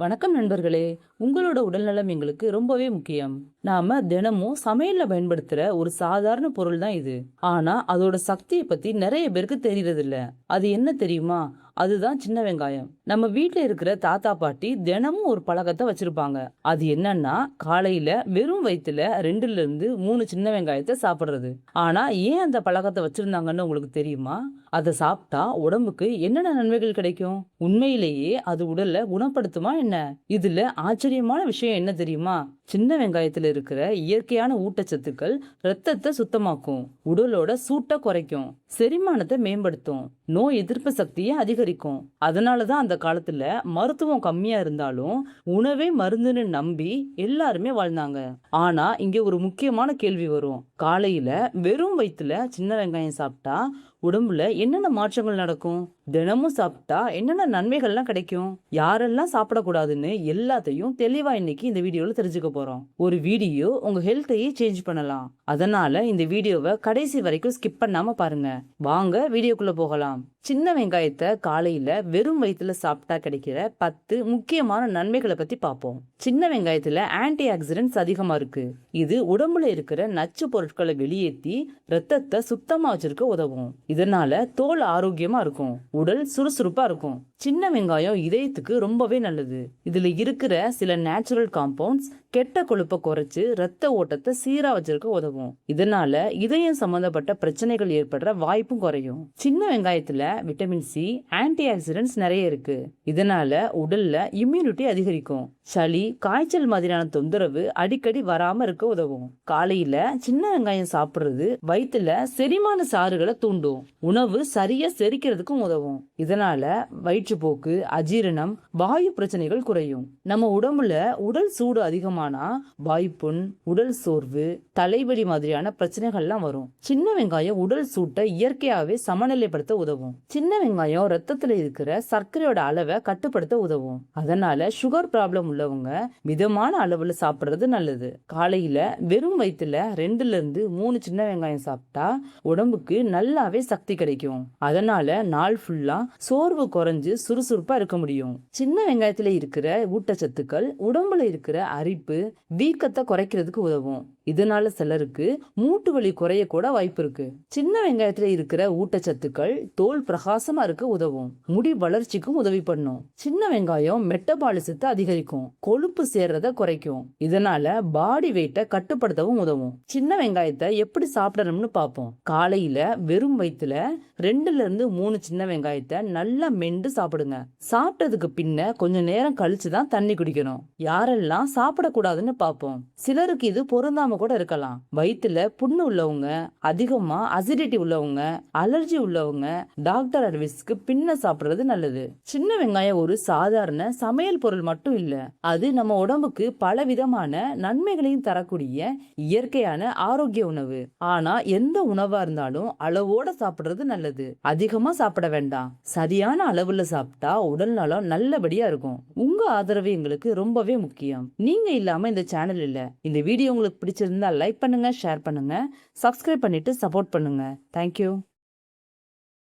வணக்கம் நண்பர்களே. உங்களோட உடல்நலம் எங்களுக்கு ரொம்பவே முக்கியம். நாம தினமும் சமையல்ல பயன்படுத்துற ஒரு சாதாரண பொருள் தான் இது. ஆனா அதோட சக்தியை பத்தி நிறைய பேருக்கு தெரியறது இல்ல. அது என்ன தெரியுமா? அதுதான் சின்ன வெங்காயம். நம்ம வீட்ல இருக்கிற தாத்தா பாட்டி தினமும் ஒரு பழக்கத்தை வச்சிருப்பாங்க. அது என்னன்னா காலையில வெறும் வயித்துல 2ல இருந்து 3 சின்ன வெங்காயத்தை சாப்பிடுறது. ஆனா ஏன் அந்த பழக்கத்தை வச்சிருந்தாங்கன்னு உங்களுக்கு தெரியுமா? அதை சாப்பிட்டா உடம்புக்கு என்னென்ன நன்மைகள் கிடைக்கும்? உண்மையிலேயே அது உடல்ல குணப்படுத்துமா என்ன? இதுல ஆச்சரியமான விஷயம் என்ன தெரியுமா? சின்ன வெங்காயத்துல இருக்கிற இயற்கையான ஊட்டச்சத்துக்கள் ரத்தத்தை சுத்தமாக்கும், உடலோட சூட்டை குறைக்கும், செரிமானத்தை மேம்படுத்தும், நோய் எதிர்ப்பு சக்தியை அதிகரிக்கும். அதனாலதான் அந்த காலத்துல மருத்துவம் கம்மியா இருந்தாலும் உணவே மருந்துன்னு நம்பி எல்லாருமே வாழ்ந்தாங்க. ஆனா இங்க ஒரு முக்கியமான கேள்வி வரும். காலையில வெறும் வயித்துல சின்ன வெங்காயம் சாப்பிட்டா உடம்புல என்னென்ன மாற்றங்கள் நடக்கும்? தினமும் சாப்பிட்டா என்னென்ன நன்மைகள்லாம் கிடைக்கும்? யாரெல்லாம் சாப்பிடக்கூடாதுன்னு எல்லாத்தையும் தெளிவா இன்னைக்கு இந்த வீடியோல தெரிஞ்சுக்க போறோம். ஒரு வீடியோ உங்க ஹெல்த்தையே சேஞ்ச் பண்ணலாம். அதனால இந்த வீடியோவை கடைசி வரைக்கும் ஸ்கிப் பண்ணாம பாருங்க. வாங்க வீடியோக்குள்ள போகலாம். சின்ன வெங்காயத்தை காலையில வெறும் வயிற்றுல சாப்பிட்டா கிடைக்கிற 10 முக்கியமான நன்மைகளை பத்தி பார்ப்போம். சின்ன வெங்காயத்துல ஆன்டி ஆக்சிடென்ட்ஸ் அதிகமா இருக்கு. இது உடம்புல இருக்கிற நச்சு பொருட்களை வெளியேற்றி ரத்தத்தை சுத்தமா வச்சிருக்க உதவும். இதனால தோல் ஆரோக்கியமா இருக்கும், உடல் சுறுசுறுப்பா இருக்கும். சின்ன வெங்காயம் இதயத்துக்கு ரொம்பவே நல்லது. இதுல இருக்கிற சில நேச்சுரல் காம்பவுண்ட்ஸ் கெட்ட கொழுப்பை குறைச்சு ரத்த ஓட்டத்தை சீரா வச்சிருக்க உதவும். இதனால இதயம் சம்பந்தப்பட்ட பிரச்சனைகள் ஏற்படுற வாய்ப்பும் குறையும். சின்ன வெங்காயத்துல விட்டமின் சி, ஆன்டி ஆக்சிடென்ட்ஸ் நிறைய இருக்கு. இதனால உடல்ல இம்யூனிட்டி அதிகரிக்கும். சளி, காய்ச்சல் மாதிரியான தொந்தரவு அடிக்கடி வராம இருக்க உதவும். காலையில சின்ன வெங்காயம் சாப்பிடுறது வயிற்றுல செரிமான சாறுகளை தூண்டும், உணவு சரியா செரிக்கிறதுக்கும் உதவும். இதனால வயிற்றுப்போக்கு, அஜீரணம், வாயு பிரச்சனைகள் குறையும். நம்ம உடம்புல உடல் சூடு அதிகமானா வாய்ப்புண், உடல் சோர்வு, தலைவலி மாதிரியான பிரச்சனைகள்லாம் வரும். சின்ன வெங்காயம் உடல் சூட்டை இயற்கையாவே சமநிலைப்படுத்த உதவும். சின்ன வெங்காயம் ரத்தத்துல இருக்கிற சர்க்கரையோட அளவை கட்டுப்படுத்த உதவும். அதனால சுகர் ப்ராப்ளம் உள்ளவங்க மிதமான அளவுல சாப்பிடுறது நல்லது. காலையில வெறும் வயிற்றுல 2ல இருந்து 3 சின்ன வெங்காயம் சாப்பிட்டா உடம்புக்கு நல்லாவே சக்தி கிடைக்கும். அதனால நாள் ஃபுல்லா சோர்வு குறைஞ்சு சுறுசுறுப்பா இருக்க முடியும். சின்ன வெங்காயத்துல இருக்கிற ஊட்டச்சத்துக்கள் உடம்புல இருக்கிற அரிப்பு, வீக்கத்தை குறைக்கிறதுக்கு உதவும். இதனால சிலருக்கு மூட்டு வலி குறைய கூட வாய்ப்பு இருக்கு. சின்ன வெங்காயத்துல இருக்கிற ஊட்டச்சத்துக்கள் தோல் பிரகாசமா இருக்க உதவும், முடி வளர்ச்சிக்கும் உதவி பண்ணும். சின்ன வெங்காயம் மெட்டபாலிசத்தை அதிகரிக்கும், கொழுப்பு சேர்றத குறைக்கும். இதனால பாடி வெயிட்டை கட்டுப்படுத்தவும் உதவும். சின்ன வெங்காயத்தை எப்படி சாப்பிடணும்னு பார்ப்போம். காலையில வெறும் வயிற்றுல 2ல இருந்து 3 சின்ன வெங்காயத்தை நல்லா மென்று சாப்பிடுங்க. சாப்பிட்டதுக்கு பின்ன கொஞ்ச நேரம் கழிச்சுதான் தண்ணி குடிக்கணும். யாரெல்லாம் சாப்பிடக்கூடாதுன்னு பார்ப்போம். சிலருக்கு இது பொருந்தாம கூட இருக்கலாம். வயிற்றுல புண்ணு உள்ளவங்க, அதிகமா அசிடிட்டி உள்ளவங்க, அலர்ஜி உள்ளவங்க டாக்டர் அட்வைஸ்க்கு பின்ன சாப்பிடுறது நல்லது. சின்ன வெங்காயம் ஒரு சாதாரண சமையல் பொருள் மட்டும் இல்ல, அது நம்ம உடம்புக்கு பல விதமான நன்மைகளையும் தரக்கூடிய இயற்கையான ஆரோக்கிய உணவு. ஆனா எந்த உணவா இருந்தாலும் அளவோட சாப்பிடுறது நல்லது. அதிகமா சாப்பிட வேண்டாம். சரியான அளவுல சாப்பிட்டா உடல் நலம் நல்லபடியா இருக்கும். உங்க ஆதரவு எங்களுக்கு ரொம்பவே முக்கியம். நீங்க இல்லாம இந்த சேனல் இல்ல. இந்த வீடியோ உங்களுக்கு பிடிச்சிருந்தா லைக் பண்ணுங்க, ஷேர் பண்ணுங்க, சப்ஸ்கிரைப் பண்ணிட்டு சப்போர்ட் பண்ணுங்க. தேங்க்யூ.